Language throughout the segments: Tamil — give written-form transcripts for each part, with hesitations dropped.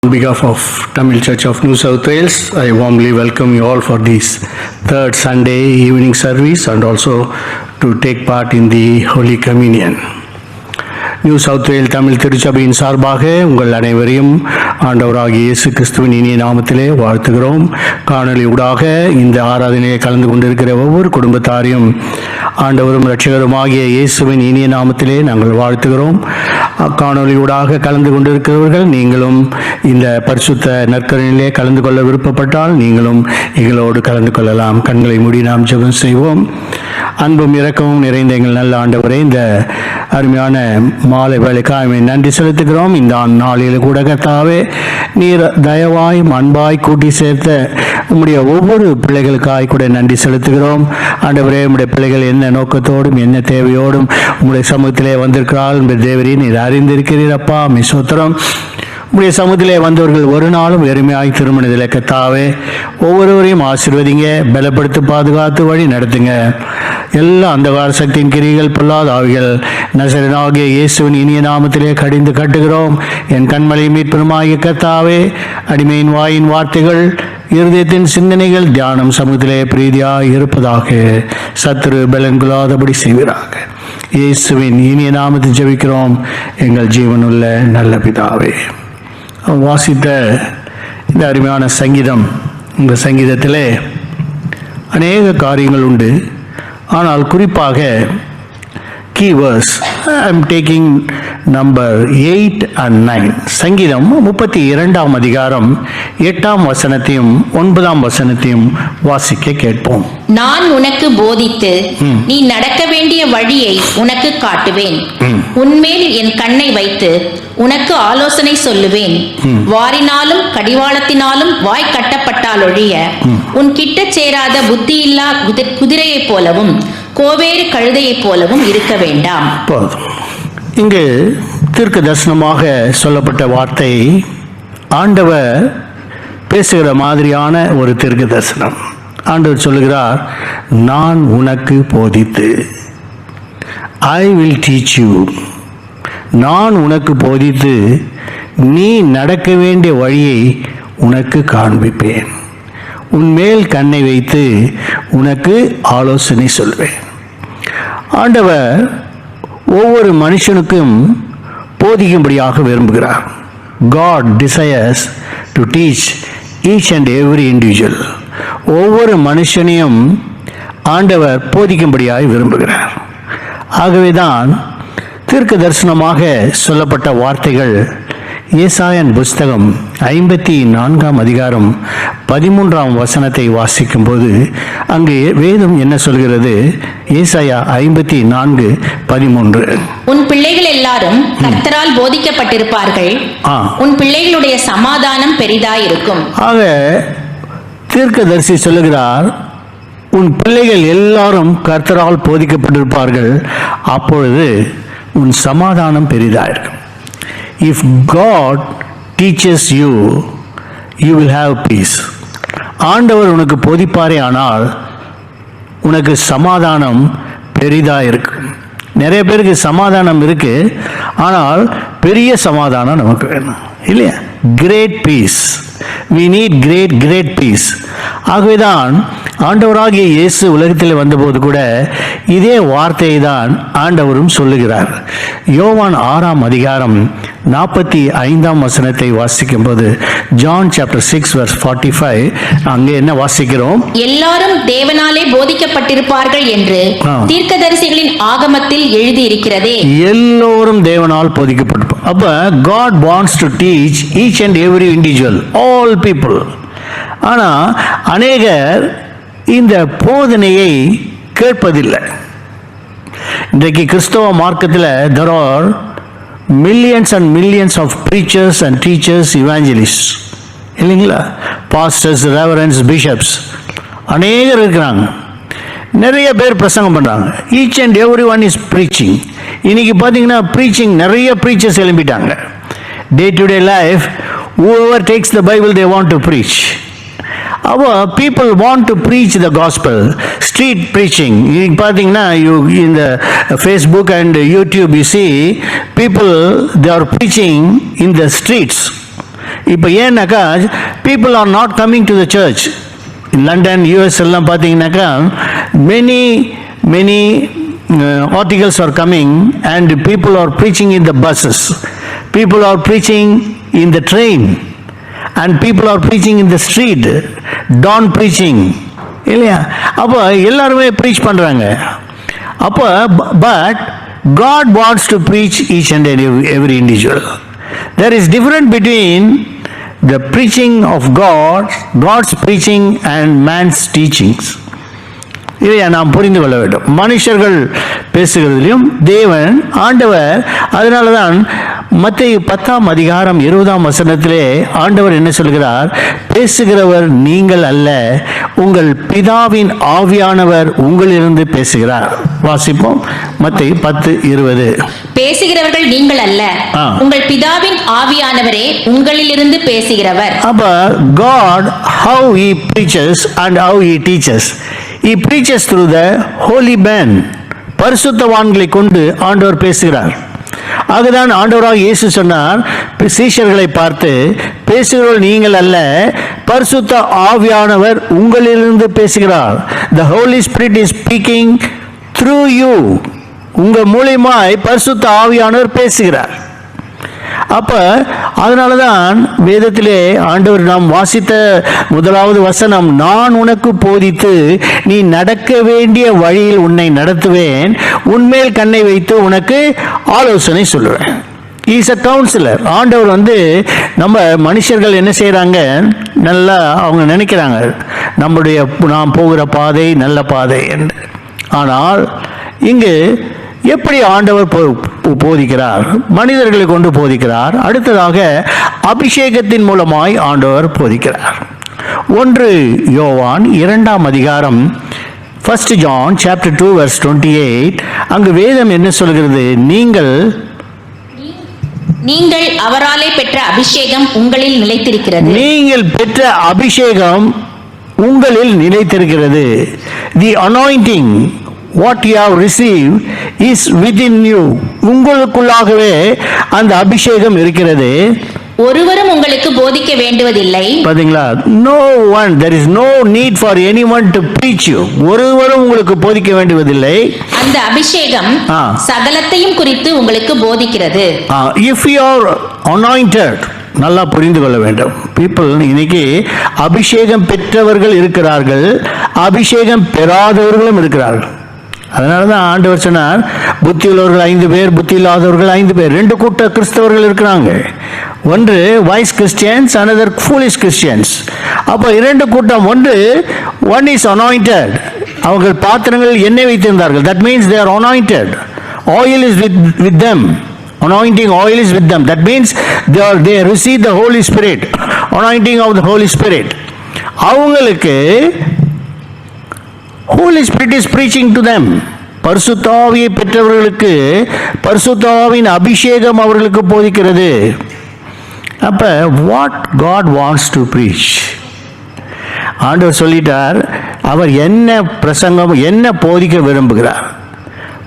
On behalf of Tamil Church of New South Wales, I warmly welcome you all for this third Sunday evening service and also to take part in the Holy Communion. New South Wales Tamil திருச்சபையின் சார்பாக உங்கள் அனைவரையும் ஆண்டவராகிய இயேசு கிறிஸ்துவின் இனிய நாமத்திலே வாழ்த்துகிறோம். காணொலி ஊடாக இந்த ஆராதனையை கலந்து கொண்டிருக்கிற ஒவ்வொரு குடும்பத்தாரையும் ஆண்டவரும் இரட்சகருமாகிய இயேசுவின் இனிய நாமத்திலே நாங்கள் வாழ்த்துகிறோம். காணொலி ஊடாக கலந்து கொண்டிருக்கிறவர்கள் நீங்களும் இந்த பரிசுத்த நற்கரணிலே கலந்து கொள்ள விருப்பப்பட்டால் நீங்களும் எங்களோடு கலந்து கொள்ளலாம். கண்களை மூடி நாம் ஜெபம் செய்வோம். அன்பும் இரக்கமும் நிறைந்த எங்கள் நல்ல ஆண்டவரே, இந்த அருமையான மாலை வேலைக்காக நன்றி செலுத்துகிறோம். இந்த நாளில் கூட கர்த்தாவே, நீர் தயவாய் அன்பாய் கூட்டி சேர்த்த உம்முடைய ஒவ்வொரு பிள்ளைகளுக்காய் கூட நன்றி செலுத்துகிறோம். ஆண்டவரே, உம்முடைய பிள்ளைகள் என்ன நோக்கத்தோடும் என்ன தேவையோடும் உம்முடைய சமூகத்திலே வந்திருக்கிறாள் என்பது தேவரே நீர் அறிந்திருக்கிறீர். அப்பா மிசோத்திரம். உம்முடைய சமூகத்திலே வந்தவர்கள் ஒரு நாளும் வெறுமையாய் திருமணத்திலே கர்த்தாவே ஒவ்வொருவரையும் ஆசீர்வதிங்க, பலப்படுத்தி பாதுகாத்து வழி நடத்துங்க. எல்லா அந்தகார சக்தியின் கிரிகள் பொல்லாத ஆவிகள் நசரேயனாகிய இயேசுவின் இனிய நாமத்திலே கடிந்து கட்டுகிறோம். என் கண்மலை மீட்பெருமாகிய கர்த்தாவே, அடிமையின் வாயின் வார்த்தைகள் இருதயத்தின் சிந்தனைகள் தியானம் சமூகத்திலே பிரீதியாய் இருப்பதாக. சத்துரு பலன் கொள்ளாதபடி செய்வீராக. இயேசுவின் இனிய நாமத்தை ஜெபிக்கிறோம் எங்கள் ஜீவனுள்ள நல்ல பிதாவே. வாசித்த இந்த அருமையான சங்கீதம், இந்த சங்கீதத்திலே அநேக காரியங்கள் உண்டு. ஆனால் குறிப்பாக key verses I am taking number 8 and 9. சங்கீதம் 32ஆம் அதிகாரம் 8ஆம் வசனத்தையும் 9ஆம் வசனத்தையும் வாசிக்க கேட்போம். நான் உனக்கு போதித்து நீ நடக்க வேண்டிய வழியை உனக்கு காட்டுவேன். உன்மேல் என் கண்ணை வைத்து உனக்கு ஆலோசனை சொல்லுவேன். வாரினாலும் கடிவாளத்தினாலும் வாய் கட்டப்பட்டால் ஒழிய உன் கிட்ட சேராத புத்தியில்லா குதிரையைப் போலவும் கோவேறு கழுதையைப் போலவும் இருக்க வேண்டாம். இங்கு தீர்க்க தரிசனமாக சொல்லப்பட்ட வார்த்தை ஆண்டவர் பேசுகிற மாதிரியான ஒரு தீர்க்க தரிசனம். ஆண்டவர் சொல்லுகிறார், நான் உனக்கு போதித்து, ஐ வில் டீச் யூ. நான் உனக்கு போதித்து நீ நடக்க வேண்டிய வழியை உனக்கு காண்பிப்பேன். உன்மேல் கண்ணை வைத்து உனக்கு ஆலோசனை சொல்வேன். ஆண்டவர் ஒவ்வொரு மனுஷனுக்கும் போதிக்கும்படியாக விரும்புகிறார். God desires to teach each and every individual. ஒவ்வொரு மனுஷனையும் ஆண்டவர் போதிக்கும்படியாக விரும்புகிறார். ஆகவேதான் தீர்க்க தரிசனமாக சொல்லப்பட்ட வார்த்தைகள் ஏசாயன் புஸ்தகம் 54ஆம் அதிகாரம் 13ஆம் வசனத்தை வாசிக்கும் போது அங்கு வேதம் என்ன சொல்கிறது? ஏசாயா 54:13. உன் பிள்ளைகள் எல்லாரும் கர்த்தரால் போதிக்கப்பட்டிருப்பார்கள். உன் பிள்ளைகளுடைய சமாதானம் பெரிதாயிருக்கும். ஆக தீர்க்கதரிசி சொல்லுகிறார், உன் பிள்ளைகள் எல்லாரும் கர்த்தரால் போதிக்கப்பட்டிருப்பார்கள், அப்பொழுது உன் சமாதானம் பெரிதாயிருக்கும். If God teaches you, you will have peace. ஆண்டவர் உனக்கு போதிப்பாரே ஆனால் உனக்கு சமாதானம் பெரிதாக இருக்கும். நிறைய பேருக்கு சமாதானம் இருக்கு, ஆனால் பெரிய சமாதானம் நமக்கு வேணும் இல்லையா? Great peace. we need great peace. ஆகவேதான் ஆண்டவராகிய இயேசு உலகத்தில் வந்தபோது கூட இதே வார்த்தையை தான் ஆண்டவரும் சொல்லுகிறார். யோவான் 6ஆம் அதிகாரம் 45ஆம் வசனத்தை வாசிக்கும் போது, John chapter 6:45, அங்கே என்ன வாசிக்கிறோம்? எல்லாரும் தேவனாலே போதிக்கப்பட்டிருப்பார்கள் என்று தீர்க்கதரிசிகளின் ஆகமத்தில் எழுதி இருக்கிறதே. எல்லோரும் தேவனால் போதிக்கப்பட்டிருப்பார். அப்ப God wants to teach each and every individual, all people. ஆனா அநேகர் இந்த போதனையை கேட்பதில்லை. இன்றைக்கு கிறிஸ்தவ மார்க்கத்தில் there are millions and millions of preachers and teachers, evangelists, இல்லைங்களா? pastors, reverends, bishops, அநேகர் இருக்கிறாங்க. நிறைய பேர் பிரசங்கம் பண்ணுறாங்க. each and everyone is preaching. இன்னைக்கு பார்த்தீங்கன்னா preaching நிறைய preachers எழும்பிட்டாங்க. day to day life, whoever takes the Bible they want to preach. Our people want to preach the gospel, street preaching. In the Facebook and YouTube, you see people, they are preaching in the streets. இப்போ ஏன்னாக்கா people are not coming to the church. London US எல்லாம் பார்த்தீங்கன்னாக்கா many articles are coming and people are preaching in the buses, people are preaching in the train, and people are preaching in the street, dawn preaching இல்லையா. அப்போ எல்லாருமே ப்ரீச் பண்ணுறாங்க. அப்போ but God wants to preach each and every individual. There is difference between the preaching of God's preaching and man's teachings. இதை நாம் புரிந்து கொள்ள வேண்டும். மனுஷர்கள் பேசுகிறதிலும் தேவன் ஆண்டவர். அதனால தான் மத்தேயு 10:20 ஆண்டவர் என்ன சொல்கிறார்? பேசுகிறவர் நீங்கள் அல்ல, உங்கள் பிதாவின் ஆவியானவர் உங்களிலிருந்து பேசுகிறார். வாசிப்போம். மத்தேயு 10:20. பேசுகிறவர்கள் நீங்கள் அல்ல, உங்கள் பிதாவின் ஆவியானவரே உங்களிலிருந்து பேசுகிறவர். அப்ப God, how he preaches and how he teaches. He preaches through the holy man. பரிசுத்தவான்களை கொண்டு ஆண்டவர் பேசுகிறார். அதுதான் ஆண்டவராக இயேசு சொன்னார், சீஷர்களை பார்த்து, பேசுகிறவர்கள் நீங்கள் அல்ல, பரிசுத்த ஆவியானவர் உங்களிலிருந்து பேசுகிறார். The Holy Spirit is speaking through you. உங்க மூலமாய் பரிசுத்த ஆவியானவர் பேசுகிறார். அப்ப அதனால தான் வேதத்திலே ஆண்டவர் நாம் வாசித்த முதலாவது வசனம், நான் உனக்கு போதித்து நீ நடக்க வேண்டிய வழியில் உன்னை நடத்துவேன், உன்மேல் கண்ணை வைத்து உனக்கு ஆலோசனை சொல்லுவேன். Is a counsellor. ஆண்டவர் நம்ம மனுஷர்கள் என்ன செய்கிறாங்க, நல்லா அவங்க நினைக்கிறாங்க நாம் போகிற பாதை நல்ல பாதை என்று. ஆனால் இங்கு எப்படி ஆண்டவர் போதிக்கிறார்? மனிதர்களை கொண்டு போதிக்கிறார். அடுத்ததாக அபிஷேகத்தின் மூலமாய் ஆண்டவர் போதிக்கிறார். 1 யோவான் 2 1 John chapter 2 verse 28 அங்கு வேதம் என்ன சொல்கிறது? நீங்கள் அவராலே பெற்ற அபிஷேகம் உங்களில் நிலைத்திருக்கிறது. நீங்கள் பெற்ற அபிஷேகம் உங்களில் நிலைத்திருக்கிறது. The anointing what you have received is within you. உங்களுக்குள்ளாகவே அந்த அபிஷேகம் இருக்கிறது. ஒருவரும் உங்களுக்கு போதிக்க வேண்டுவதில்லை. பாத்தீங்களா? No one, there is no need for anyone to preach you. ஒருவரும் உங்களுக்கு போதிக்க வேண்டுவதில்லை. அந்த அபிஷேகம் சகலத்தையும் குறித்து உங்களுக்கு போதிக்கிறது. If you are anointed, நல்லா புரிந்து கொள்ள வேண்டும். பீப்புள் இன்னைக்கு அபிஷேகம் பெற்றவர்கள் இருக்கிறார்கள், அபிஷேகம் பெறாதவர்களும் இருக்கிறார்கள். அதனால தான் ஆண்டவர் சொன்னார், புத்தி உள்ளவர்கள் 5 பேர், புத்தி இல்லாதவர்கள் 5 பேர். 2 கூட்ட கிறிஸ்தவர்கள் இருக்கிறாங்க. ஒன்று wise Christians, another foolish Christians. அப்போ 2 கூட்டம். One is anointed. அவர்கள் பாத்திரங்கள் எண்ணெய் வைத்திருந்தார்கள். That means they are anointed. Oil is with them. Anointing oil is with them. That means they receive the Holy Spirit. Anointing of the Holy Spirit. அவங்களுக்கு Holy Spirit is preaching to them. பரிசுத்த ஆவியை பெற்றவர்களுக்கு பரிசுத்த ஆவியின் அபிஷேகம் அவர்களுக்கு போதிக்கிறது. அப்ப what God wants to preach, ஆண்டவர் சொல்லிட்டார், அவர் என்ன பிரசங்கம் என்ன போதிக்க விரும்புகிறார்.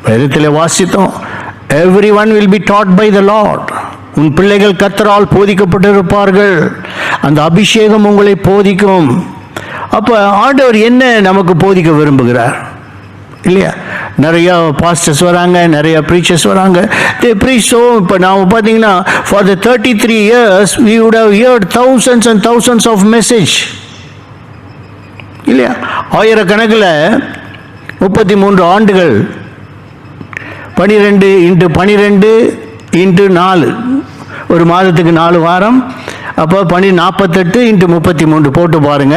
வேதத்திலே வாசித்தோம், everyone will be taught by the Lord. உன் பிள்ளைகள் கர்த்தரால் போதிக்கப்பட்டிருப்பார்கள். அந்த அபிஷேகம் உங்களை போதிக்கும். அப்ப ஆண்டவர் என்ன நமக்கு போதிக்க விரும்புகிறார் இல்லையா? நிறைய பாஸ்டர்ஸ் வராங்க, நிறைய ப்ரீச்சர்ஸ் வராங்க. they preach. so இப்போ நாம் பார்த்தீங்கன்னா for the 33 years we would have heard thousands and thousands of message இல்லையா? ஆயிரக்கணக்கில் 33 ஆண்டுகள், 12 × 12 × 4, ஒரு மாதத்துக்கு 4 வாரம். அப்போ 48 × 33 போட்டு பாருங்க,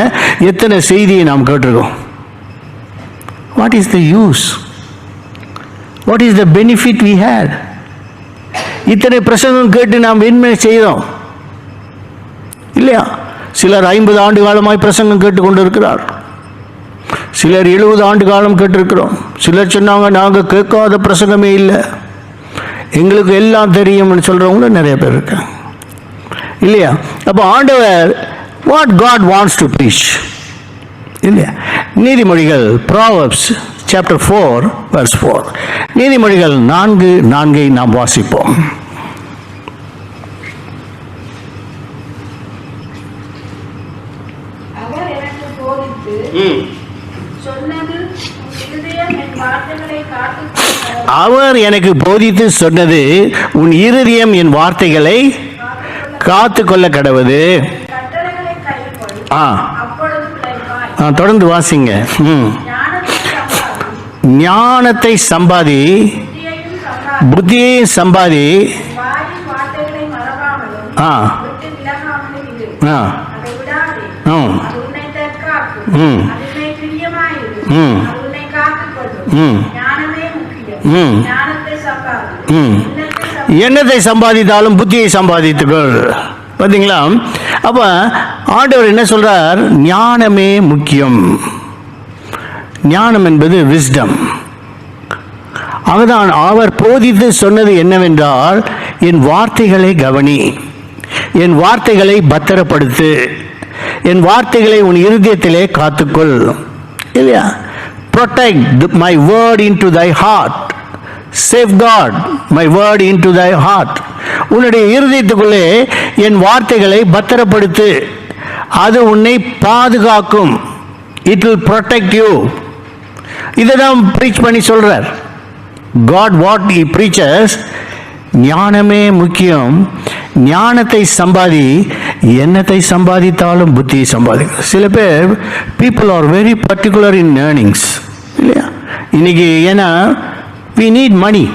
எத்தனை செய்தியை நாம் கேட்டிருக்கோம். What is the use? What is the benefit we had? இத்தனை பிரசங்கம் கேட்டு நாம் என்ன செய்தோம் இல்லையா? சிலர் 50 ஆண்டு காலமாய் பிரசங்கம் கேட்டுக்கொண்டு இருக்கிறார். சிலர் 70 ஆண்டு காலம் கேட்டிருக்கிறோம். சிலர் சொன்னாங்க, நாங்கள் கேட்காத பிரசங்கமே இல்லை, எங்களுக்கு எல்லாம் தெரியும்னு சொல்றவங்களும் நிறைய பேர் இருக்காங்க இல்லையா? அப்போ ஆண்டவர் what God wants to preach இல்லையா? நீதிமொழிகள் Proverbs chapter 4 verse 4. நீதிமொழிகள் 4:4 நாம் வாசிப்போம். போதித்து சொன்னது உன் இருதயம் என் வார்த்தைகளை காத்துக்கொள்ள அவர் எனக்கு போதித்து சொன்னது உன் இருதயம் என் வார்த்தைகளை காத்து கொள்ள கடவுது. கட்டளைகளை கைக்கொள், ஆ அப்பொழுது பிழைப்பாய். தொடர்ந்து வாசிங்க. ஞானத்தை சம்பாதி, ஞானத்தை சம்பாதி, புத்தியையும் சம்பாதி, புத்தியை சம்பாதி. வாயின் வார்த்தைகளை மறவாமலும் ஆ விட்டு விலகாமலும் இரு. ஆ அதை விடாதே. ம் அது உன்னை தற்காக்கும். ம் அது உன்னை பிரியமாயிரு. ம் அது உன்னை காத்துக்கொள்ளும். ம் ஞானமே முக்கியம். ம் ஞானத்தை சம்பாதி. ம் எண்ணத்தை என்னத்தை சம்பாதித்தாலும் புத்தியை சம்பாதித்துக்கள். பார்த்தீங்களா? அப்ப ஆண்டவர் என்ன சொல்றார்? ஞானமே முக்கியம். ஞானம் என்பது விஸ்டம். அதுதான் அவர் போதித்து சொன்னது என்னவென்றால், என் வார்த்தைகளை கவனி, என் வார்த்தைகளை பத்திரப்படுத்து, என் வார்த்தைகளை உன் இருதயத்திலே காத்துக்கொள். இல்லையா? protect my word into thy heart, safeguard my word into thy heart. உன்னுடைய இருதயத்துக்குள்ளே என் வார்த்தைகளை பத்திரப்படுத்து, அது உன்னை பாதுகாக்கும். it will protect you. இதைதான் ப்ரீச் பண்ணி சொல்றார். God what he preaches, ஞானமே முக்கியம், ஞானத்தை சம்பாதி, என்னத்தை சம்பாதித்தாலும் புத்தியை சம்பாதி. சில பேர் people are very particular in earnings, இல்லையா? இன்னைக்கு ஏன்னா we need money.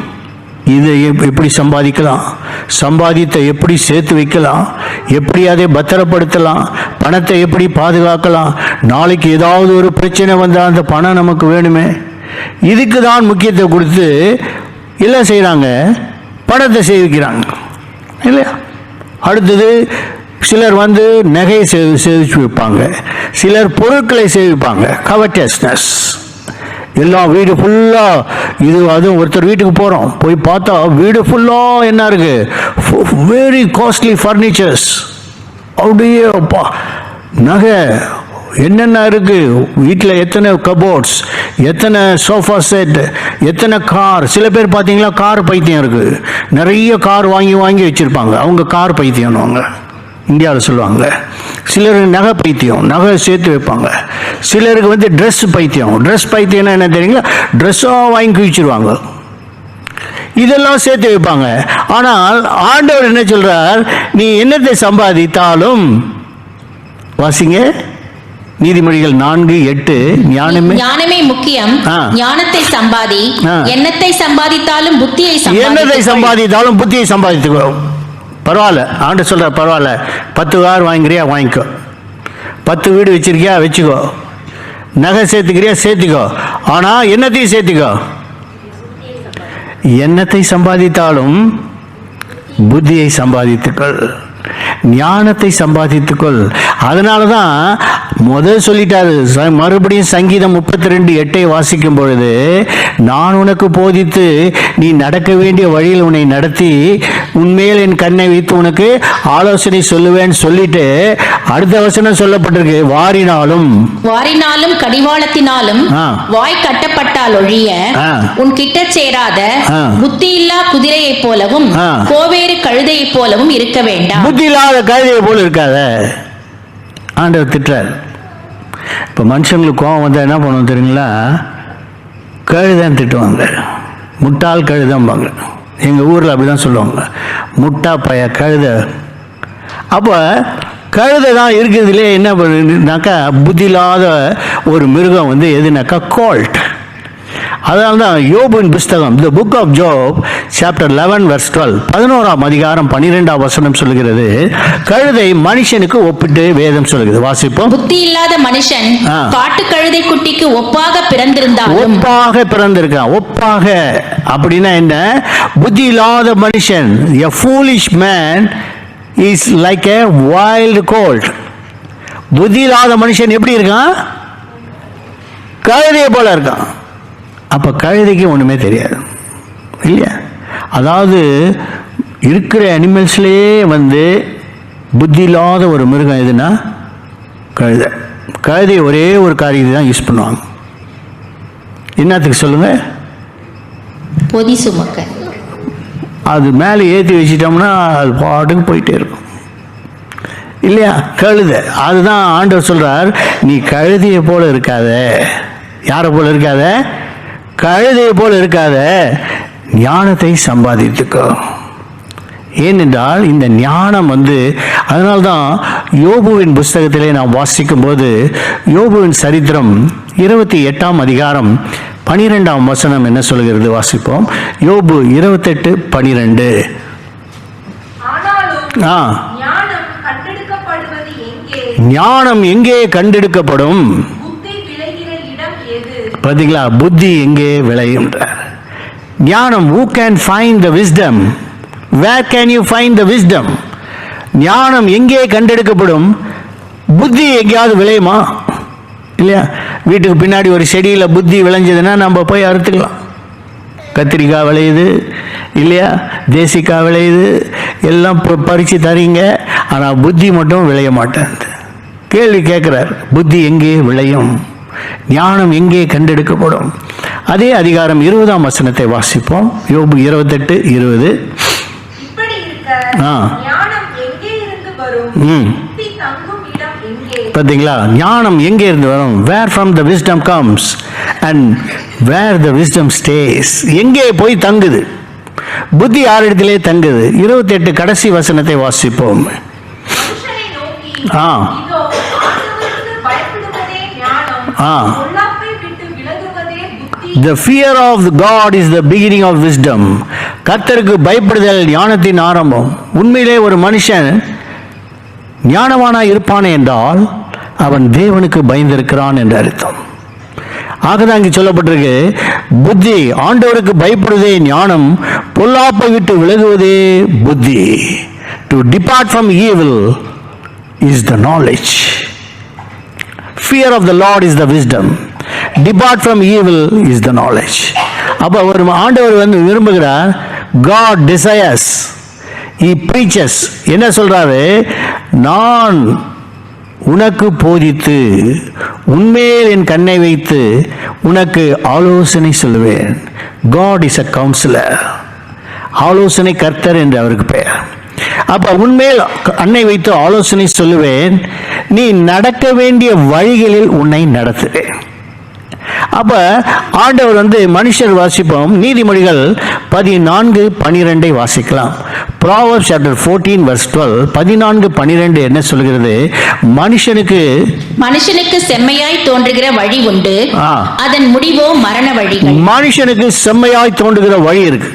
இதை எப்படி சம்பாதிக்கலாம், சம்பாதித்த எப்படி சேர்த்து வைக்கலாம், எப்படி அதை பத்திரப்படுத்தலாம், பணத்தை எப்படி பாதுகாக்கலாம், நாளைக்கு ஏதாவது ஒரு பிரச்சனை வந்தால் அந்த பணம் நமக்கு வேணுமே, இதுக்கு தான் முக்கியத்துவம் கொடுத்து எல்லாம் செய்கிறாங்க, பணத்தை சேவிக்கிறாங்க, இல்லையா? அடுத்தது சிலர் வந்து நகையை சேவிச்சு வைப்பாங்க, சிலர் பொருட்களை சேவிப்பாங்க. கவர்டியஸ்னஸ். எல்லாம் வீடு ஃபுல்லாக இது அதுவும் ஒருத்தர் வீட்டுக்கு போகிறோம், போய் பார்த்தா வீடு ஃபுல்லாக என்ன இருக்குது, வெரி காஸ்ட்லி ஃபர்னிச்சர்ஸ். அப்படியே அப்பா நகை என்னென்ன இருக்குது வீட்டில், எத்தனை கபோர்ட்ஸ், எத்தனை சோஃபா செட், எத்தனை கார். சில பேர் பார்த்தீங்களா கார் பைத்தியம் இருக்குது, நிறைய கார் வாங்கி வாங்கி வச்சுருப்பாங்க, அவங்க கார் பைத்தியம்னுவாங்க, இந்தியாவில் சொல்லுவாங்க. சிலருக்கு நகை பைத்தியம், நகை சேர்த்து வைப்பாங்க. சிலருக்கு வந்து ட்ரெஸ் பைத்தியம், ட்ரெஸ் பைத்தியம்னா என்ன தெரியுங்களா, ட்ரெஸ்ஸாக வாங்கி குவிச்சிருவாங்க, இதெல்லாம் சேர்த்து வைப்பாங்க. ஆனால் ஆண்டவர் என்ன சொல்றார்? நீ என்னத்தை சம்பாதித்தாலும், வாசிங்க நீதிமொழிகள் 4:8, ஞானமே முக்கியம், ஆ. ஞானத்தை சம்பாதி, ஆ. என்னத்தை சம்பாதித்தாலும் புத்தியை என்னத்தை சம்பாதித்தாலும் புத்தியை சம்பாதித்துக்கோ. பரவாயில்ல, ஆண்டு சொல்ற பரவாயில்ல, 10 கார் வாங்கிக்கிறியா வாங்கிக்கோ, 10 வீடு வச்சிருக்கியா வச்சுக்கோ, நகை சேர்த்துக்கிறியா சேர்த்துக்கோ, ஆனால் என்னத்தையும் சேர்த்துக்கோ. என்னத்தை சம்பாதித்தாலும் புத்தியை சம்பாதித்துக்கள், ஞானத்தை சம்பாதித்துக்கொள். அதனால தான் முதல் சொல்லிட்டாரு. மறுபடியும் சங்கீதம் 32:8 வாசிக்கும் பொழுது, நான் உனக்கு போதித்து நீ நடக்க வேண்டிய வழியில் உன்னை நடத்தி உன்மேல் என் கண்ணை வைத்து உனக்கு ஆலோசனை சொல்லுவேன்னு சொல்லிட்டு அடுத்த வசனம் சொல்லப்பட்டிருக்கு, வாரினாலும் கடிவாளத்தினாலும் ஆ. வாய் கட்டப்பட்டால் ஒழிய ஆ. உன் கிட்ட சேராத ஆ. புத்தியில்லா குதிரையைப் போலவும் ஆ. கோவேறு கழுதையைப் போலவும் இருக்க வேண்டாம். புத்தி இல்லாத கழுதையை போல இருக்காத ஆண்டவர் திட்டுறார். இப்போ மனுஷங்களுக்கு கோவம் வந்தால் என்ன பண்ணுவோம் தெரியுங்களா, கழுதான் திட்டுவாங்க, முட்டாள் கழுதாம்பாங்க. எங்கள் ஊரில் அப்படி தான் சொல்லுவாங்க, முட்டா பைய கழுத. அப்போ கழுதை தான் இருக்கிறதுலே என்ன பண்ணுனாக்கா புத்தி இல்லாத ஒரு மிருகம் வந்து எதுனாக்கா கோல்ட். அதனால தான் யோபின் புஸ்தகம், the book of Job chapter 11:12, 11ஆம் அதிகாரம் 12ஆம் வசனம் சொல்லுகிறது, கழுதை மனுஷனுக்கு ஒப்பிட்டு வேதம் சொல்லுகிறது. வாசிப்போம். புத்தி இல்லாத மனுஷன் ஆ. காட்டு கழுதை குட்டிக்கு ஒப்பாக பிறந்திருந்தாலும், ஒப்பாக பிறந்திருக்கான். ஒப்பாக அப்படின்னா என்ன? புத்தி இல்லாத மனுஷன், a foolish man is like a wild colt. புத்தி இல்லாத மனுஷன் எப்படி இருக்கான்? கழுதையை போல இருக்கான். அப்போ கழுதைக்கு ஒன்றுமே தெரியாது, இல்லையா? அதாவது இருக்கிற அனிமல்ஸ்லேயே வந்து புத்தி இல்லாத ஒரு மிருகம் எதுனா கழுதை. கழுதை ஒரே ஒரு காரியத்தை தான் யூஸ் பண்ணுவாங்க. என்னத்துக்கு சொல்லுங்க? பொதி சுமக்க. அது மேலே ஏற்றி வச்சிட்டோம்னா அது பாட்டுக்கு போயிட்டே இருக்கும். இல்லையா? கழுதை. அதுதான் ஆண்டவர் சொல்றார், நீ கழுதையை போல இருக்காத. யாரை போல இருக்காத? கழுதையை போல இருக்காத, ஞானத்தை சம்பாதித்துக்கோ. ஏனென்றால் இந்த ஞானம் அதனால்தான் யோபுவின் புஸ்தகத்திலே நாம் வாசிக்கும் போது யோபுவின் சரித்திரம் 28ஆம் அதிகாரம் 12ஆம் வசனம் என்ன சொல்கிறது? வாசிப்போம். யோபு 28:12. ஆனாலும் ஞானம் கண்டெடுக்கப்படுவது எங்கே? ஞானம் எங்கே கண்டெடுக்கப்படும்? புத்தி விளைகிற இடம் எது? பார்த்தீங்களா? புத்தி எங்கே விளையும்? ஞானம். who can find the wisdom? where can you find the wisdom? ஞானம் எங்கே கண்டெடுக்கப்படும்? புத்தி எங்கேயாவது விளையுமா? இல்லையா? வீட்டுக்கு பின்னாடி ஒரு செடியில் புத்தி விளைஞ்சதுன்னா நம்ம போய் அறுத்துக்கலாம். கத்திரிக்காய் விளையுது இல்லையா, தேசிக்காய் விளையுது, எல்லாம் பறித்து தரீங்க, ஆனால் புத்தி மட்டும் விளைய மாட்டேன். கேள்வி கேட்குறார், புத்தி எங்கே விளையும்? ஞானம் எங்கே கண்டெடுக்கப்படும்? அதே அதிகாரம் 20ஆம் வசனத்தை வாசிப்போம். யோபு 28:20. இப்படி இருக்க ஞானம் எங்கே இருந்து வரும்? புத்தி தங்கும் இடம் எங்கே? பார்த்தீங்களா? ஞானம் எங்கே இருந்து வரும்? where from the wisdom comes and where the wisdom stays. எங்கே போய் தங்குது? புத்தி யாரிடத்திலே தங்குது? 28 கடைசி வசனத்தை வாசிப்போம். மனுஷனை நோக்கி, இதோ ஆண்டவருக்கு பயப்படுவதே ஞானம், பொல்லாப்பை விட்டு விலகுவதே புத்தி. The fear of God is the beginning of wisdom. கர்த்தருக்கு பயப்படுதல் ஞானத்தின் ஆரம்பம். உண்மையிலே ஒரு மனுஷன் ஞானவானாய் இருப்பானே என்றால் அவன் தேவனுக்கு பயந்திருக்கிறான் என்று அர்த்தம். ஆகதான் இங்கு சொல்லப்பட்டிருக்கு, புத்தி, ஆண்டவருக்கு பயப்படுவதே ஞானம், பொல்லாப்பை விட்டு விலகுவதே புத்தி. To depart from evil is the knowledge. Fear of the Lord is the wisdom. Depart from evil is the knowledge. அப்போ ஒரு ஆண்டவர் விரும்புகிறார், God desires, he preaches. என்ன சொல்றாரு? நான் உனக்கு போதித்து உன்மேல் என் கண்ணை வைத்து உனக்கு ஆலோசனை சொல்லுவேன். God is a counselor. ஆலோசனை கர்த்தர் என்று அவருக்கு பெயர். அப்ப உன்மேல் கண்ணை வைத்து ஆலோசனை சொல்லுவேன், நீ நடக்க வேண்டிய வழிகளில் உன்னை நடத்துவேன். அப்ப ஆண்டவர் மனுஷர் வாசிப்போம். நீதிமொழிகள் 14:12 வாசிக்கலாம். Proverbs chapter 14 verse 12. 14:12 என்ன சொல்கிறது? மனுஷனுக்கு செம்மையாய் தோன்றுகிற வழி உண்டு, அதன் முடிவோ மரண வழிகள். மனுஷனுக்கு செம்மையாய் தோன்றுகிற வழி இருக்கு.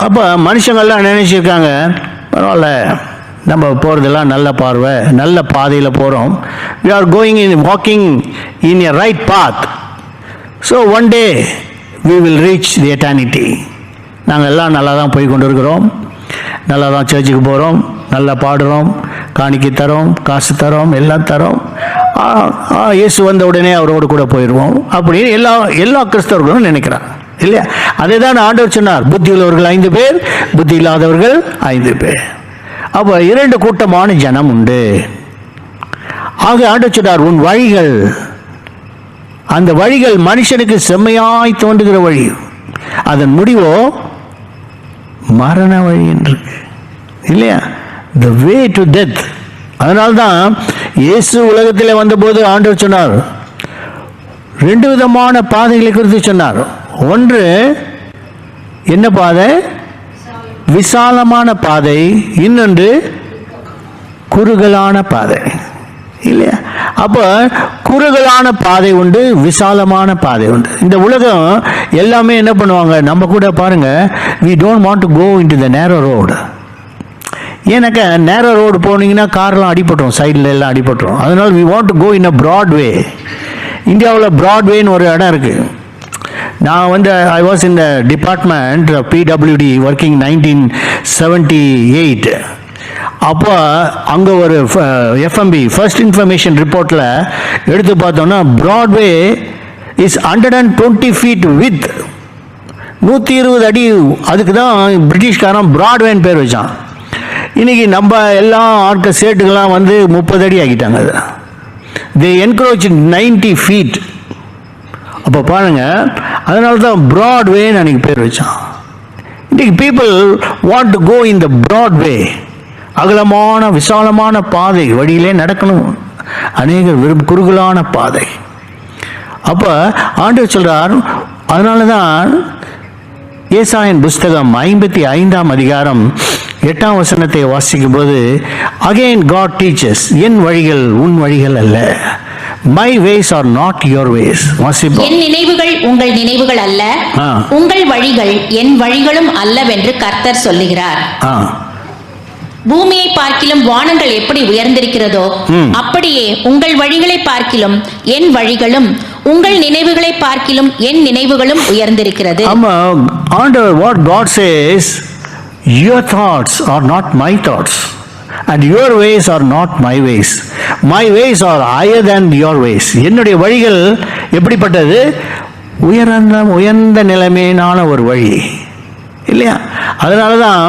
அப்ப மனுஷங்கள்லாம் நினைச்சிருக்காங்க, பரவாயில்ல, நம்ம போறதெல்லாம் நல்ல பார்வை, நல்ல பாதையில் போறோம். we are going in walking in a right path. So one day we will reach the eternity. நாங்கள் எல்லாம் நல்லா தான் போய் கொண்டு இருக்கிறோம், நல்லா தான் சர்ச்சுக்கு போகிறோம், நல்லா பாடுறோம், காணிக்கை தரோம், காசு தரோம், எல்லாம் தரோம். இயேசு வந்த உடனே அவரோடு கூட போயிடுவோம் அப்படின்னு எல்லா கிறிஸ்தவர்களும் நினைக்கிறாங்க இல்லையா? அதே தான் ஆண்டவர் சொன்னார், புத்தி உள்ளவர்கள் 5 பேர், புத்தி இல்லாதவர்கள் 5 பேர். அப்போ 2 கூட்டமான ஜனம் உண்டு. ஆக ஆண்டவர் சொன்னார், உன் வழிகள், அந்த வழிகள் மனுஷனுக்கு செம்மையாய் தோன்றுகிற வழி, அதன் முடிவோ மரண வழி என்று இல்லையா? the way to death. அதனால்தான் இயேசு உலகத்தில் வந்தபோது ஆண்டவர் சொன்னார், 2 விதமான பாதைகளை குறித்து சொன்னார். ஒன்று என்ன பாதை? விசாலமான பாதை. இன்னொன்று குறுகலான பாதை இல்லையா? அப்போ குறுகலான பாதை உண்டு, விசாலமான பாதை உண்டு. இந்த உலகம் எல்லாமே என்ன பண்ணுவாங்க, நம்ம கூட பாருங்க, we don't want to go into the narrow road. ஏன்னாக்கா நேரோ ரோடு போனீங்கன்னா கார்லாம் அடிபட்டுரும், சைடில் எல்லாம் அடிபட்டுரும். அதனால we want to go in a broad way. இந்தியாவில் ப்ராட்வேன்னு ஒரு இடம் இருக்குது. நான் I was in the department PWD working 1978. அப்போ அங்கே ஒரு FMB ஃபர்ஸ்ட் இன்ஃபர்மேஷன் ரிப்போர்ட்டில் எடுத்து பார்த்தோன்னா ப்ராட்வே இஸ் 120 feet வித், 120 அடி. அதுக்கு தான் பிரிட்டிஷ்காரன் ப்ராட்வேன்னு பேர் வச்சான். இன்றைக்கி நம்ம எல்லாம் ஆட்கள் சேட்டுக்கெல்லாம் 30 அடி ஆக்கிட்டாங்க. அது தே என்க்ரோச் 90 feet. அப்போ பாருங்கள், அதனால தான் ப்ராட்வேன்னு அன்றைக்கி பேர் வச்சான். இன்றைக்கி people want to go in the broad way. அகலமான விசாலமான பாதை, வழியிலே நடக்கணும். அநேகர் குறுகலான பாதை. அப்ப ஆண்டவர் சொல்றார். அதனால தான் ஏசாயன் புஸ்தகம் 55ஆம் அதிகாரம் 8ஆம் வசனத்தை வாசிக்கும் போது அகைன் காட் டீச்சர்ஸ், என் வழிகள் உன் வழிகள் அல்ல, my ways are not your ways. வாசிப்போம். என் நினைவுகள் உங்கள் நினைவுகள் அல்ல, உங்கள் வழிகள் என் வழிகளும் அல்லவென்று கர்த்தர் சொல்லுகிறார். பூமியை பார்க்கிலும் வானங்கள் எப்படி உயர்ந்திருக்கிறதோ அப்படியே உங்கள் வழிகளை பார்க்கிலும் என் வழிகளும், உங்கள் நினைவுகளை பார்க்கிலும் என் நினைவுகளும் உயர்ந்திருக்கிறது. ஆமா, ஆண்டவர் what God says, your thoughts are not my thoughts and your ways are not my ways. My ways are higher than your ways. என்னுடைய வழிகள் எப்படிப்பட்டது? உயர்ந்த நிலைமையினான ஒரு வழி இல்லையா? அதனால தான்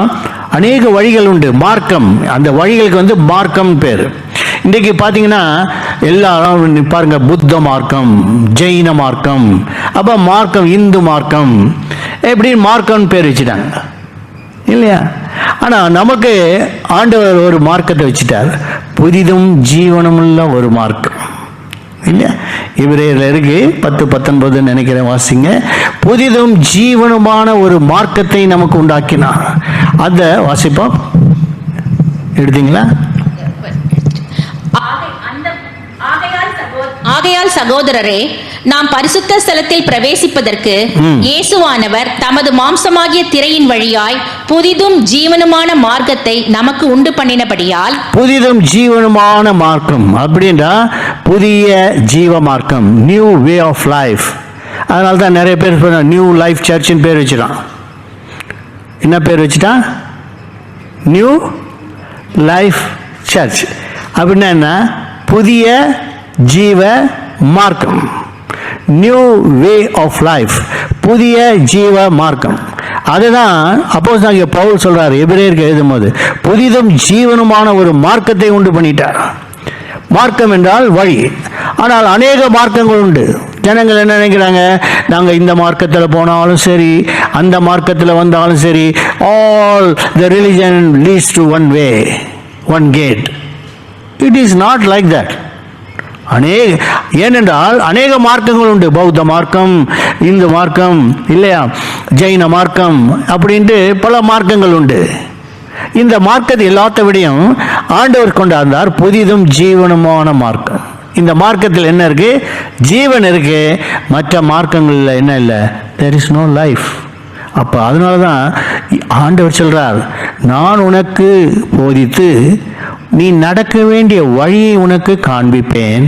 அநேக வழிகள் உண்டு. மார்க்கம், அந்த வழிகளுக்கு மார்க்கம் பேர். இன்றைக்கு பார்த்தீங்கன்னா எல்லாரும் பாருங்க, புத்த மார்க்கம், ஜெயின மார்க்கம், அப்போ மார்க்கம், இந்து மார்க்கம், எப்படி மார்க்கம் பேர் வச்சுட்டாங்க இல்லையா? ஆனால் நமக்கு ஆண்டவர் ஒரு மார்க்கத்தை வச்சுட்டார், புதிதும் ஜீவனமுள்ள ஒரு மார்க்கம் இல்லையா? இவரையில் இருக்கு 10-19 நினைக்கிறேன், வாசிங்க. புதிதும் ஜீவனுமான ஒரு மார்க்கத்தை நமக்கு உண்டாக்கினார். அந்த வாசிப்போம், எடுத்தீங்களா? ஆகையால் சகோதரரே, நாம் பரிசுத்த ஸ்தலத்தில் பிரவேசிப்பதற்கு இயேசுவானவர் தமது மாம்சமாகிய திரையின் வழியாய் புதிதும் ஜீவனுமான மார்க்கத்தை நமக்கு உண்டு பண்ணினபடியால். புதிதும் ஜீவனுமான மார்க்கம் அப்படின்றா புதிய ஜீவ மார்க்கம், நியூ வே ஆஃப் லைஃப். அதனால தான் நிறைய பேர் நியூ லைஃப் சர்ச்சின் பேர் வச்சுட்டான். என்ன பேர் வச்சுட்டா? New life search. அப்படின்னா என்ன? புதிய ஜீவ மார்க்கம், நியூ வே ஆஃப் லைஃப், புதிய ஜீவ மார்க்கம். அதுதான் அப்போஸ்தலனாகிய பவுல் சொல்றாரு எபிரேயருக்கு எழுதும்போது, புதிதும் ஜீவனுமான ஒரு மார்க்கத்தை உண்டு பண்ணிட்டார். மார்க்கம் என்றால் வழி. ஆனால் அநேக மார்க்கங்கள் உண்டு. ஜனங்கள் என்ன நினைக்கிறாங்க? நாங்கள் இந்த மார்க்கத்தில் போனாலும் சரி, அந்த மார்க்கத்தில் வந்தாலும் சரி, all the religion leads to one way, one gate. It is not like that. ஏனென்றால் அநேக மார்க்கங்கள் உண்டு. பௌத்த மார்க்கம், இந்து மார்க்கம் இல்லையா, ஜெயின மார்க்கம் அப்படின்ட்டு பல மார்க்கங்கள் உண்டு. இந்த மார்க்கத்தை எல்லாத்த விடையும் ஆண்டவர் கொண்டாந்தார் புதிதும் ஜீவனுமான மார்க்கம். இந்த மார்க்கத்தில் என்ன இருக்கு? ஜீவன் இருக்கு. மற்ற மார்க்கங்களில் என்ன இல்லை? there is no life. அப்போ அதனால தான் ஆண்டவர் சொல்றார், நான் உனக்கு போதித்து நீ நடக்க வேண்டிய வழியை உனக்கு காண்பிப்பேன்,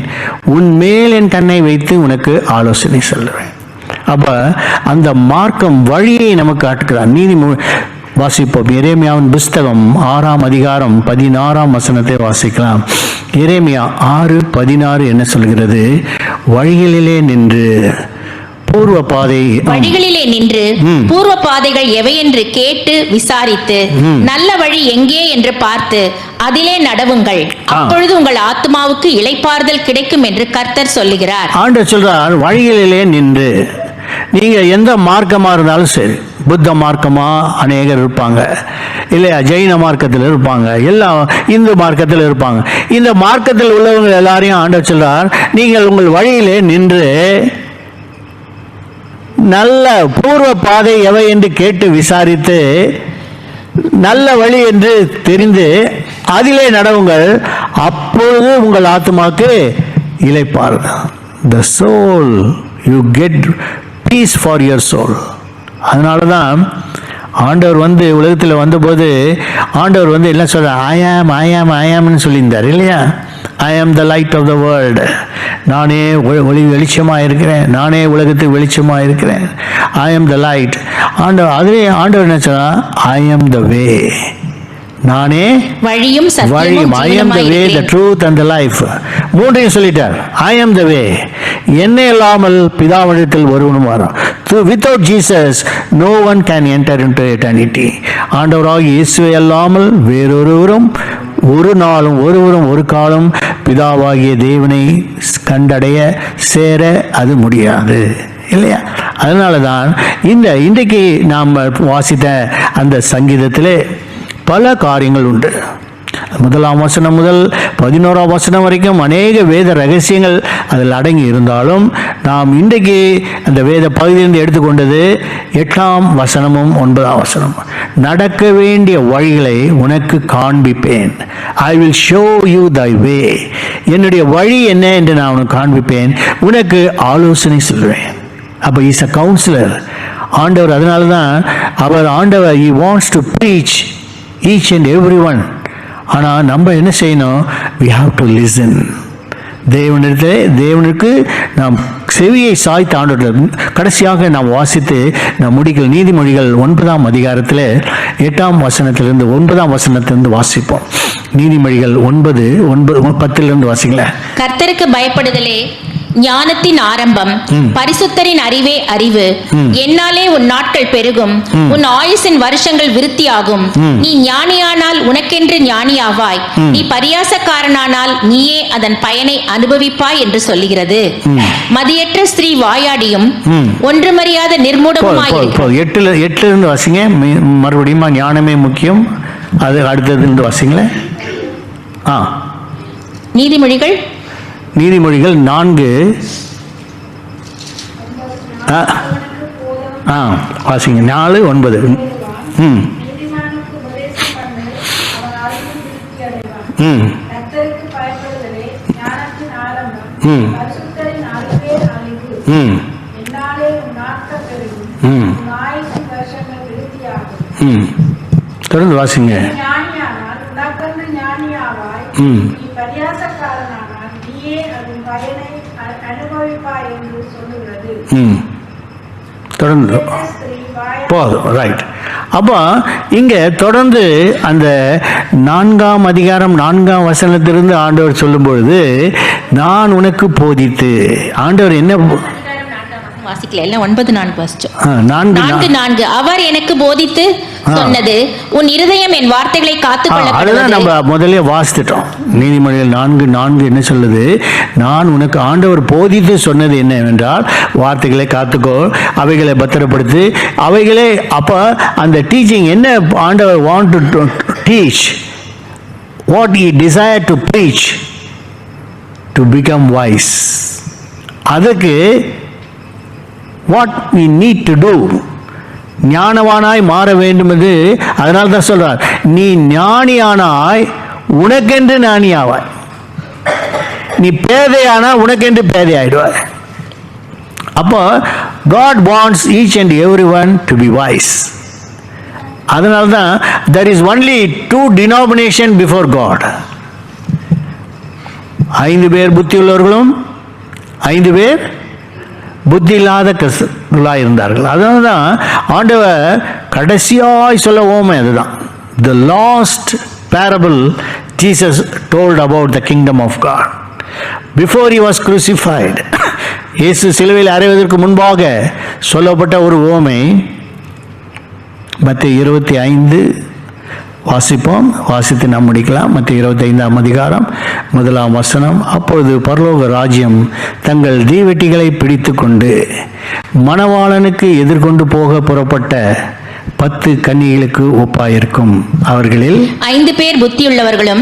உன் மேல் என் கண்ணை வைத்து உனக்கு ஆலோசனை சொல்லுவேன். அப்போ அந்த மார்க்கம் வழியை நமக்கு காட்டுகிறார். நீதி வாசிப்போம். எரேமியாவின் புஸ்தகம் 6ஆம் அதிகாரம் 16ஆம் வசனத்தை வாசிக்கலாம். எரேமியா 6:16 என்ன சொல்கிறது? வழிகளிலே நின்று பூர்வ பாதை, வழிகளிலே நின்று பூர்வ பாதைகள் எவை என்று கேட்டு விசாரித்து நல்ல வழி எங்கே என்று பார்த்து அதிலே நடவுங்கள், அப்பொழுது உங்கள் ஆத்மாவுக்கு இளைப்பாறுதல் கிடைக்கும் என்று கர்த்தர் சொல்லுகிறார். ஆண்டவர் சொல்றார், வழிகளிலே நின்று. நீங்க எந்த மார்க்கமா இருந்தாலும் சரி, புத்த மார்க்கமா அநேகர் இருப்பாங்க இல்லையா, ஜெயின மார்க்கத்தில் இருப்பாங்க, எல்லாம் இந்து மார்க்கத்தில் இருப்பாங்க. இந்த மார்க்கத்தில் உள்ளவங்க எல்லாரையும் ஆண்டவர் சொல்றார், நீங்கள் உங்கள் வழியிலே நின்று நல்ல பூர்வ பாதை எவை என்று கேட்டு விசாரித்து நல்ல வழி என்று தெரிந்து அதிலே நடவுங்கள், அப்பொழுது உங்கள் ஆத்மாக்கு இளைப்பாறு. The soul, you get peace for your soul. அதனால தான் ஆண்டவர் உலகத்தில் வந்தபோது ஆண்டவர் என்ன சொல்ற? I am சொல்லியிருந்தார் இல்லையா? I am the light of the world. நானே வெளிச்சமாக இருக்கிறேன், நானே உலகத்துக்கு வெளிச்சமாக இருக்கிறேன். I am the light. ஆண்டவர் என்ன சொன்னா? I am the way. நானே வழியும் சத்தியமும் I am the way, the truth and the life. மூன்றையும் சொல்லிட்டார். I am the way. என்னை இல்லாமல் பிதாவிடத்தில் ஒருவனும் வரும். Without Jesus no one can enter into eternity. ஆண்டவராகிய இயேசுவை அல்லாமல் வேறொருவரும் ஒரு நாளும் ஒருவரும் ஒரு காலம் பிதாவாகிய தேவனை கண்டடைய சேர அது முடியாது இல்லையா? அதனால தான் இன்றைக்கு நாம் வாசித்த அந்த சங்கீதத்திலே பல காரியங்கள் உண்டு. முதலாம் வசனம் முதல் 11ஆம் வசனம் வரைக்கும் அநேக வேத ரகசியங்கள் அதில் அடங்கி இருந்தாலும் நாம் இன்றைக்கு அந்த வேத பகுதியிலிருந்து எடுத்துக்கொண்டது 8ஆம் வசனமும் 9ஆம் வசனம். நடக்க வேண்டிய வழிகளை உனக்கு காண்பிப்பேன். ஐ வில் ஷோ யூ தை வே. என்னுடைய வழி என்ன என்று நான் உனக்கு காண்பிப்பேன், உனக்கு ஆலோசனை சொல்வேன். அப்போ இஸ் அ கவுன்சிலர் ஆண்டவர். அதனால தான் அவர் ஆண்டவர் he wants to preach each and everyone. ஆனால் நம்ம என்ன செய்யணும்? we have to listen. தேவனுக்கு நாம் செவியை சாய்த்து ஆண்டவர். கடைசியாக நாம் வாசித்து நாம் முடிக்கல் நீதிமொழிகள் 9ஆம் அதிகாரத்தில் 8ஆம் வசனத்திலிருந்து 9ஆம் வசனத்திலிருந்து வாசிப்போம். நீதிமொழிகள் 9:10 வாசிங்களேன். கர்த்தருக்கு பயப்படுதலே ஞானத்தின் ஆரம்பம், பரிசுத்தரின் அறிவே அறிவு. என்னாலே உன் நாட்கள் பெருகும், உன் ஆயுசின் வருஷங்கள் விருத்தியாகும். நீ ஞானியானால் உனக்கென்று ஞானியாவாய், நீ பரியாசக்காரனானால் நீயே அதன் பயனை அனுபவிப்பாய் என்று சொல்லுகிறது. மதியற்ற ஸ்திரீ வாயாடியும் ஒன்றுமறியாத நிர்மூடமாய். 8 வாசிங்க மறுபடியும். ஞானமே முக்கியம். அது அடுத்தது வாசிங்களேன். நீதிமொழிகள் 4 வாசிங்க 4:9. தொடர்ந்து வாசிங்க. தொடர்ந்து போதும். ரைட். அப்போ இங்கே தொடர்ந்து அந்த 4ஆம் அதிகாரம் 4ஆம் வசனத்திலிருந்து ஆண்டவர் சொல்லும் பொழுது, நான் உனக்கு போதித்து, ஆண்டவர் என்ன வாசிக்கல, எல்லாம் 9:4 வாசிச்சோம். 4:4 அவர் எனக்கு போதித்து சொன்னது, உன் இருதயம் என் வார்த்தைகளை காத்துக்கொள்ள. அதுதான் நம்ம முதல்ல வாசித்துட்டோம். நீதிமொழிகள் 4:4 என்ன சொல்லுது? நான் உனக்கு ஆண்டவர் போதித்து சொன்னது என்னவென்றால், வார்த்தைகளை காத்துக்கோ, அவைகளை பத்திரப்படுத்து, அவைகளே. அப்போ அந்த டீச்சிங் என்ன ஆண்டவர் want to teach, what he desire to preach, to become wise. அதுக்கு what we need to do, ஞானவானாய் மாற வேண்டும் என்று. அதனால தான் சொல்றார், நீ ஞானியானாய் உனக்கென்று ஞானியாவாய், நீ பேதையானா உனக்கென்று பேதை ஆயிடுவாய். அப்போ God wants each and everyone to be wise. அதனால தான் there is only 2 denomination before God. 5 பேர் புத்தி உள்ளவர்களும் 5 பேர் புத்தி இல்லாத கிறிஸ்தவர்களாக இருந்தார்கள். அதனால தான் ஆண்டவர் கடைசியாய் சொல்ல ஓமை அதுதான். The last parable Jesus told about the kingdom of God before he was crucified. இயேசு சிலுவையில் அறைவதற்கு முன்பாக சொல்லப்பட்ட ஒரு ஓமை. மத்தேயு 25 வாசிப்போம். வாசித்து நாம் முடிக்கலாம். மத்தேயு 25ஆம் அதிகாரம் 1ஆம் வசனம். அப்பொழுது பரலோக ராஜ்யம் தங்கள் தீவெட்டிகளை பிடித்து கொண்டு மணவாளனுக்கு எதிர்கொண்டு போக புறப்பட்ட 10 கன்னிகளுக்கு ஒப்பாயிருக்கும். அவர்களில் 5 பேர் புத்தியுள்ளவர்களும்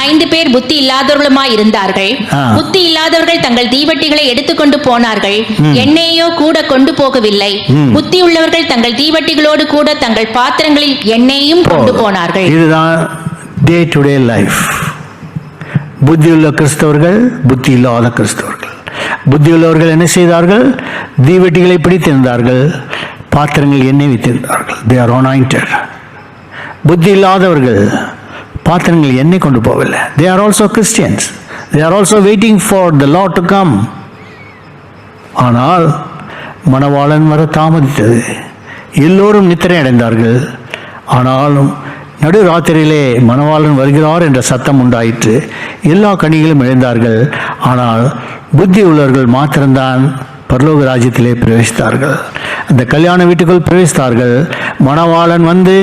5 பேர் புத்தி இல்லாதவர்களுமாய் இருந்தார்கள். புத்தி இல்லாதவர்கள் தங்கள் தீவட்டிகளை எடுத்துக்கொண்டு போனார்கள், எண்ணெயோ கூட கொண்டு போகவில்லை. புத்தி உள்ளவர்கள் தங்கள் தீவட்டிகளோடு கூட தங்கள் பாத்திரங்களில் எண்ணெயும் கொண்டு போனார்கள். இதுதான் டே டு டே லைஃப். புத்தியுள்ள கிறிஸ்தவர்கள், புத்தி இல்லாத கிறிஸ்தவர்கள். புத்தியுள்ளவர்கள் என்ன செய்தார்கள்? தீவட்டிகளை பிடித்திருந்தார்கள், பாத்திரங்கள் எண்ணெய் வைத்திருந்தார்கள். they are anointed. புத்தி இல்லாதவர்கள் பாத்திரங்கள் எண்ணெய் கொண்டு போகவில்லை. they are also Christians. they are also waiting for the Lord to come. ஆனால் மணவாளன் வர தாமதித்தது. எல்லோரும் நித்திரை அடைந்தார்கள். ஆனாலும் நடு ராத்திரியிலே மணவாளன் வருகிறார் என்ற சத்தம் உண்டாயிற்று. எல்லா கனிகளும் எழுந்தார்கள். ஆனால் புத்தி உள்ளவர்கள் மாத்திரம்தான் பரலோக ராஜ்யத்திலே பிரவேசித்தார்கள். அந்த கல்யாண வீட்டுக்குள் பிரவேசித்தார்கள். மணவாளன் வந்து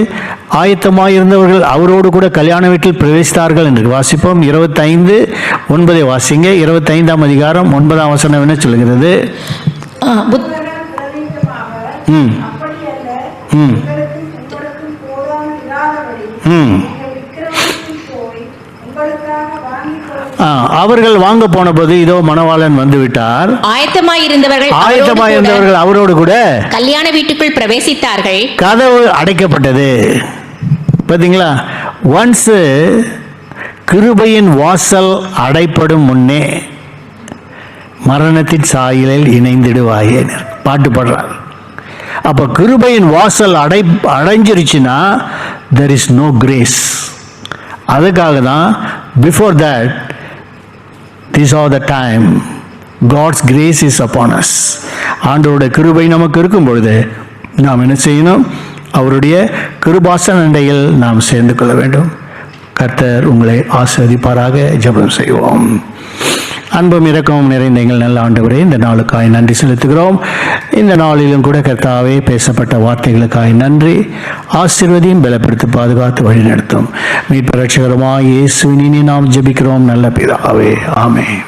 ஆயத்தமாயிருந்தவர்கள் அவரோடு கூட கல்யாண வீட்டில் பிரவேசித்தார்கள் என்று வாசிப்போம். 25:9 வாசிங்க. 25ஆம் அதிகாரம் 9ஆம் வசனம் என்ன சொல்லுகிறது? அவர்கள் வாங்க போன போது இதோ மணவாளன் வந்து விட்டார். ஆயத்தமாயிருந்தவர்கள் அவரோடு கூட கல்யாண வீட்டுக்குள் பிரவேசித்தார்கள். கதவு அடைக்கப்பட்டது. பார்த்தீங்களா? ஒன்ஸ் கிருபையின் வாசல் அடைப்படும் முன்னே மரணத்தின் சாயலில் இணைந்திடுவாயே பாட்டு பாடுறார். அப்போ கிருபையின் வாசல் அடைஞ்சிருச்சுன்னா there is no grace. அதுக்காக தான் before that this are the time God's grace is upon us. ஆண்டவருடைய கிருபை நமக்கு இருக்கும் பொழுது நாம் என்ன செய்யணும்? அவருடைய கிருபாசன அண்டையில் நாம் சேர்ந்து கொள்ள வேண்டும். கர்த்தர் உங்களை ஆசீர்வதிப்பாராக. ஜெபம் செய்வோம். அன்பும் இரக்கமும் நிறைந்த எங்கள் நல்ல ஆண்டவரே, இந்த நாளுக்காய் நன்றி செலுத்துகிறோம். இந்த நாளிலும் கூட கர்த்தாவே பேசப்பட்ட வார்த்தைகளுக்காய் நன்றி. ஆசீர்வதியும் பலப்படுத்தி பாதுகாத்து வழி நடத்தும். மீட்பு ரட்சகருமாய் இயேசுவின் நாம் ஜெபிக்கிறோம் நல்ல பிதாவே. ஆமென்.